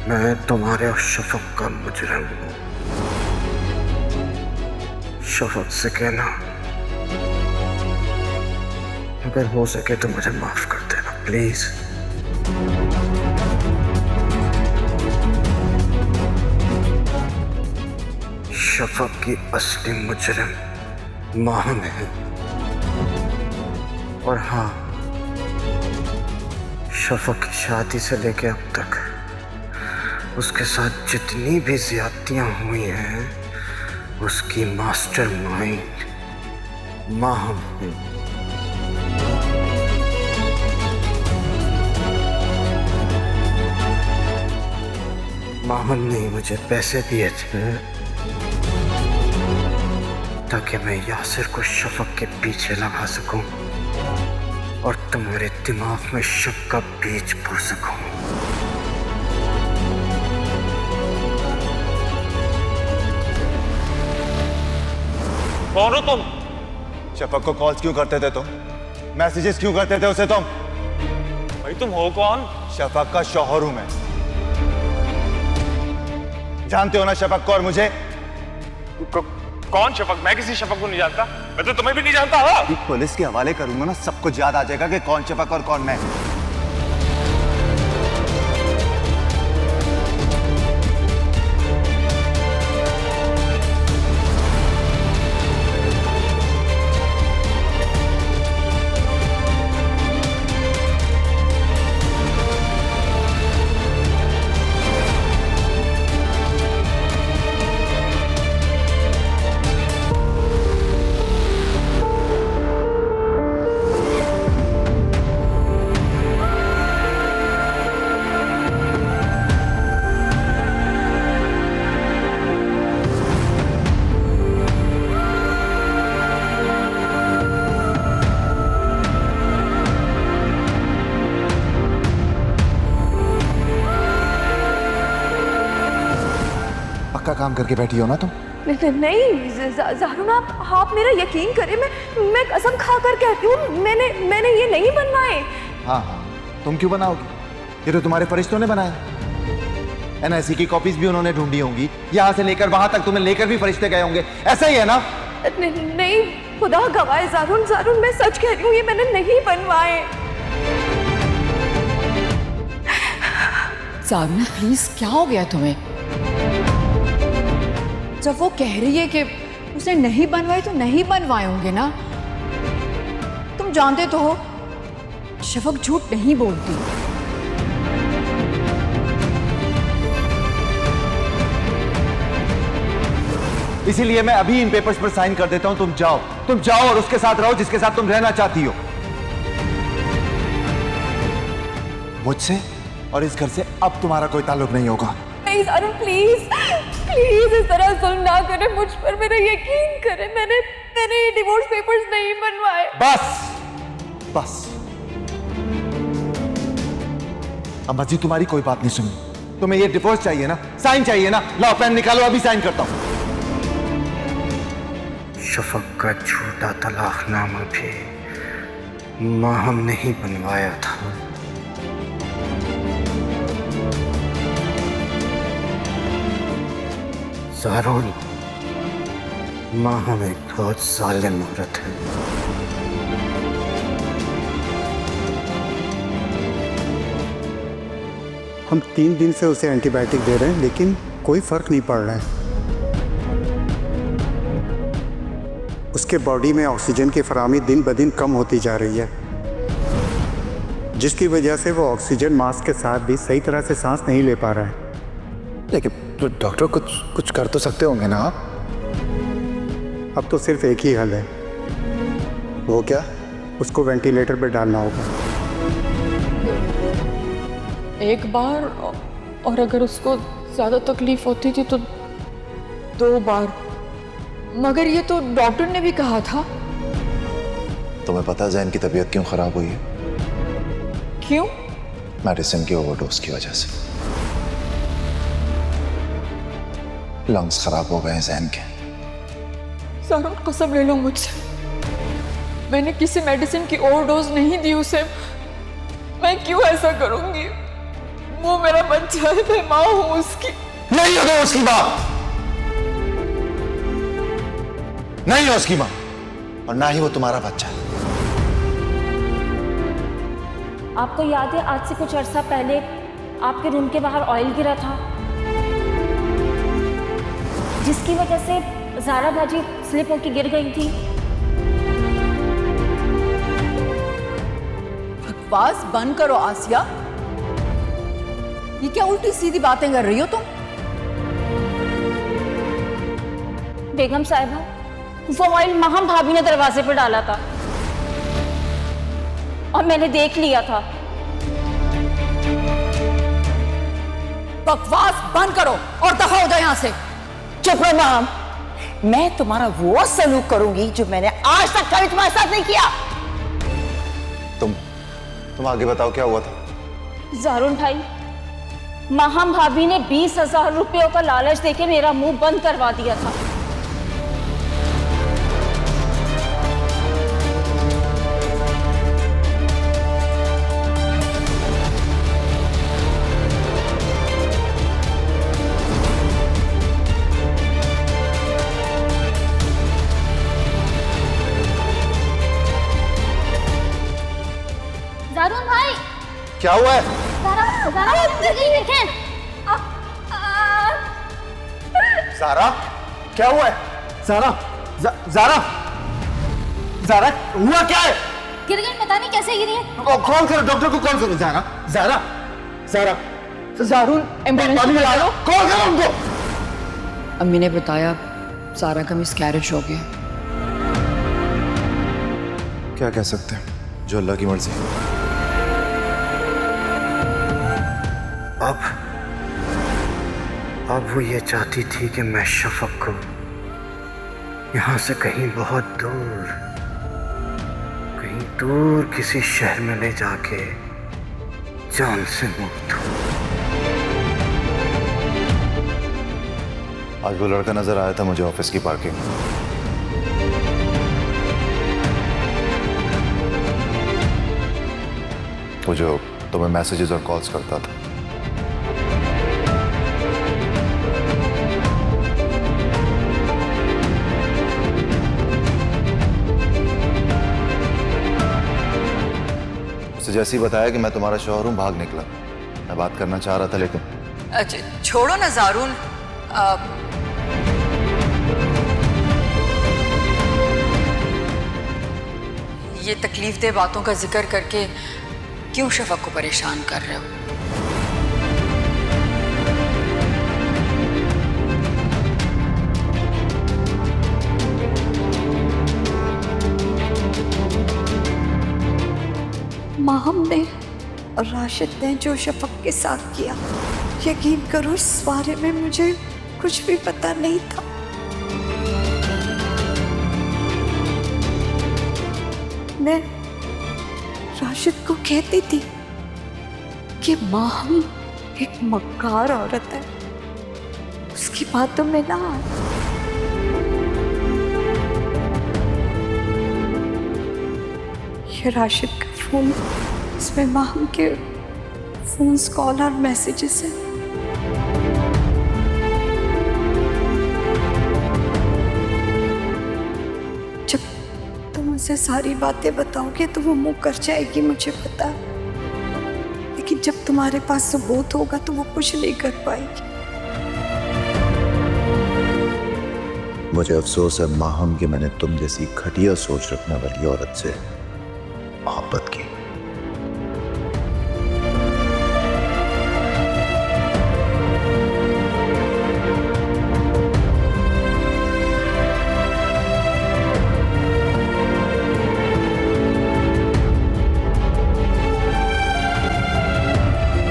मैं तुम्हारे और शफक का मुजरिम हूँ। शफक से कहना अगर हो सके तो मुझे माफ कर देना प्लीज। शफक की असली मुजरिम माहम है। और हाँ, शफक की शादी से लेके अब तक उसके साथ जितनी भी ज्यादतियां हुई हैं उसकी मास्टरमाइंड माहम है। माहम ने मुझे पैसे दिए थे ताकि मैं यासिर को शफक के पीछे लगा सकूं और तुम्हारे दिमाग में शक का बीज बो सकूं। कौन हो तुम? शफक को कॉल्स क्यों करते थे तुम? मैसेजेस क्यों करते थे उसे तुम? भाई तुम हो कौन? शफक का शौहर हूं मैं। जानते हो ना शफक को और मुझे? कौन शफक? मैं किसी शफक को नहीं जानता। मैं तो तुम्हें भी नहीं जानता। हाँ? पुलिस के हवाले करूंगा ना, सब कुछ याद आ जाएगा कि कौन शफक और कौन मैं। पक्का काम करके बैठी हो ना तुम? नहीं ज़ारून, आप मेरा यकीन करें, मैं कसम खा कर कहती हूँ मैंने ये नहीं बनवाए। हाँ हाँ, तुम क्यों बनाओगी? ये तो तुम्हारे फरिश्तों ने बनाए। एनआईसी की कॉपीज भी उन्होंने ढूंढी होंगी, यहाँ से लेकर वहां तक तुम्हें लेकर भी फरिश्ते गए होंगे। ऐसा ही है ना? नहीं, खुदा गवाह ज़ारून, मैं सच कह रही हूँ, ये मैंने नहीं बनवाए। ज़ारून प्लीज, क्या हो गया तुम्हें? जब वो कह रही है कि उसने नहीं बनवाए तो नहीं बनवाए होंगे ना। तुम जानते तो हो शफक झूठ नहीं बोलती। इसीलिए मैं अभी इन पेपर्स पर साइन कर देता हूं। तुम जाओ और उसके साथ रहो जिसके साथ तुम रहना चाहती हो। मुझसे और इस घर से अब तुम्हारा कोई ताल्लुक नहीं होगा। नहीं ज़ारून, प्लीज इस तरह जुल्म ना करें मुझ पर, मेरा यकीन करें, मैंने ये डिवोर्स पेपर्स नहीं बनवाए। बस अम्मा जी, तुम्हारी कोई बात नहीं सुनी। तुम्हें ये डिवोर्स चाहिए ना, साइन चाहिए ना? लाओ पेन निकालो, अभी साइन करता हूं। शफक का झूठा तलाकनामा भी माहम ने ही बनवाया था। ज़ारून, माहम एक बहुत जालिम औरत है। हम 3 दिन से उसे एंटीबायोटिक दे रहे हैं लेकिन कोई फर्क नहीं पड़ रहा है। उसके बॉडी में ऑक्सीजन की फराहमी दिन ब दिन कम होती जा रही है, जिसकी वजह से वो ऑक्सीजन मास्क के साथ भी सही तरह से सांस नहीं ले पा रहा है। लेकिन तो डॉक्टर कुछ कर तो सकते होंगे ना आप? अब तो सिर्फ एक ही हल है। वो क्या? उसको वेंटिलेटर पर डालना होगा। एक बार, और अगर उसको ज़्यादा तकलीफ होती थी तो 2 बार। मगर ये तो डॉक्टर ने भी कहा था। तुम्हें पता है जैन की तबीयत क्यों खराब हुई है? क्यों? मेडिसिन की ओवरडोज की वजह से। लंग्स खराब हो गए हैं जैन के। ज़ारून, कसम ले लो मुझसे, मैंने किसी मेडिसिन की ओवरडोज नहीं दी उसे। मैं क्यों ऐसा करूंगी? वो मेरा बच्चा है, मैं माँ हूँ उसकी। नहीं हो तो उसकी माँ, नहीं हो उसकी माँ, और ना ही वो तुम्हारा बच्चा है। आपको याद है आज से कुछ अर्सा पहले आपके रूम के बाहर ऑयल गिरा था, जिसकी वजह से ज़ारा बाजी स्लिप होकर गिर गई थी। बकवास बंद करो आसिया, ये क्या उल्टी सीधी बातें कर रही हो तुम? बेगम साहिबा, वो ऑयल महम भाभी ने दरवाजे पर डाला था और मैंने देख लिया था। बकवास बंद करो और दफा हो जाए यहां से। चुप रहो महम, मैं तुम्हारा वो सलूक करूंगी जो मैंने आज तक कभी तुम्हारे साथ नहीं किया। तुम आगे बताओ क्या हुआ था। ज़ारून भाई, महम भाभी ने 20,000 रुपयों का लालच देके मेरा मुंह बंद करवा दिया था। ज़ारून भाई, क्या हुआ है? ज़ारा, क्या हुआ है? ज़ारा, ज़ारा, ज़ारा, हुआ क्या है? गिर गई, पता नहीं कैसे गिरी है। कॉल करो, डॉक्टर को कॉल करो। ज़ारा, ज़ारा, ज़ारा, ज़ारून, एम्बुलेंस बुला लो। कॉल करो उनको। अम्मी ने बताया ज़ारा का मिसकैरेज हो गया। क्या कह सकते हैं, जो अल्लाह की मर्जी। अब वो ये चाहती थी कि मैं शफक को यहाँ से कहीं बहुत दूर, कहीं दूर किसी शहर में ले जाके जान से मार दूं। आज वो लड़का नजर आया था मुझे ऑफिस की पार्किंग में। वो जो तुम्हें मैसेजेस और कॉल्स करता था। उसे जैसे ही बताया कि मैं तुम्हारा शौहर हूं, भाग निकला। मैं बात करना चाह रहा था लेकिन अच्छा छोड़ो ना ज़ारून, ये तकलीफ दे बातों का जिक्र करके क्यों शफक को परेशान कर रहे हो? माहम ने और राशिद ने जो शफक के साथ किया, यकीन करो इस बारे में मुझे कुछ भी पता नहीं था। मैं राशिद को कहती थी कि माहम एक मक्कार औरत है, उसकी बातों में ना आए। ये राशिद का फोन, इसमें माहम के फोन्स, कॉल और मैसेजेस हैं। जब तुम उसे सारी बातें बताओगे तो वो मुंह कर जाएगी, मुझे पता है। लेकिन जब तुम्हारे पास सबूत होगा तो वो कुछ नहीं कर पाएगी। मुझे अफसोस है माहम कि मैंने तुम जैसी घटिया सोच रखने वाली औरत से मोहब्बत की।